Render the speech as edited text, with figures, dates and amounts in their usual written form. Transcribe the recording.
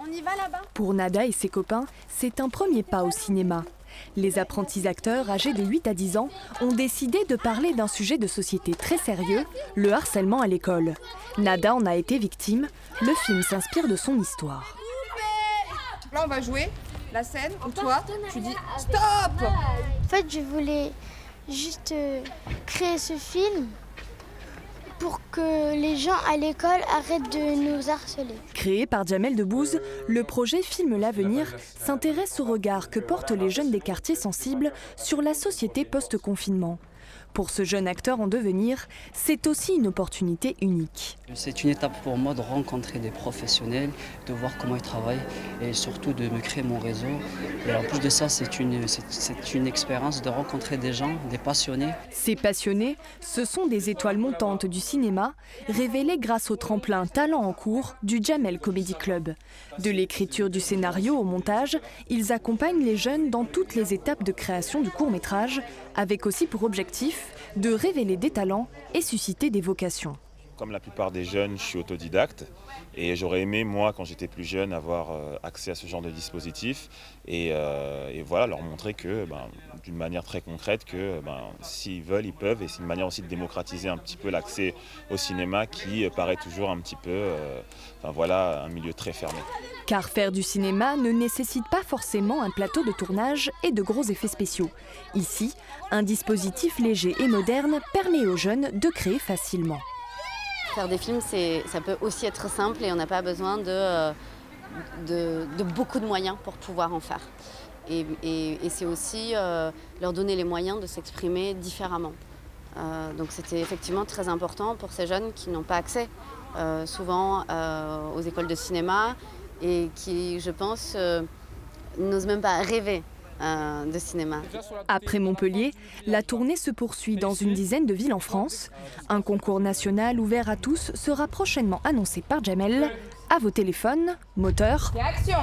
On y va là-bas? Pour Nada et ses copains, c'est un premier pas au cinéma. Les apprentis acteurs âgés de 8 à 10 ans ont décidé de parler d'un sujet de société très sérieux, le harcèlement à l'école. Nada en a été victime, le film s'inspire de son histoire. Là on va jouer la scène où toi tu dis stop. En fait je voulais juste créer ce film pour que les gens à l'école arrêtent de nous harceler. Créé par Jamel Debbouze, le projet Filme l'avenir s'intéresse au regard que portent les jeunes des quartiers sensibles sur la société post-confinement. Pour ce jeune acteur en devenir, c'est aussi une opportunité unique. C'est une étape pour moi de rencontrer des professionnels, de voir comment ils travaillent et surtout de me créer mon réseau. Et en plus de ça, c'est une expérience de rencontrer des gens, des passionnés. Ces passionnés, ce sont des étoiles montantes du cinéma, révélées grâce au tremplin Talent en cours du Jamel Comedy Club. De l'écriture du scénario au montage, ils accompagnent les jeunes dans toutes les étapes de création du court-métrage, avec aussi pour objectif de révéler des talents et susciter des vocations. Comme la plupart des jeunes, je suis autodidacte et j'aurais aimé, moi, quand j'étais plus jeune, avoir accès à ce genre de dispositif et voilà, leur montrer que, d'une manière très concrète, que s'ils veulent, ils peuvent. Et c'est une manière aussi de démocratiser un petit peu l'accès au cinéma qui paraît toujours un petit peu, un milieu très fermé. Car faire du cinéma ne nécessite pas forcément un plateau de tournage et de gros effets spéciaux. Ici, un dispositif léger et moderne permet aux jeunes de créer facilement. Faire des films, ça peut aussi être simple et on n'a pas besoin de beaucoup de moyens pour pouvoir en faire. Et c'est aussi leur donner les moyens de s'exprimer différemment. Donc c'était effectivement très important pour ces jeunes qui n'ont pas accès souvent aux écoles de cinéma et qui, je pense, n'osent même pas rêver de cinéma. Après Montpellier, la tournée se poursuit dans une dizaine de villes en France. Un concours national ouvert à tous sera prochainement annoncé par Jamel. À vos téléphones, moteur. Et action.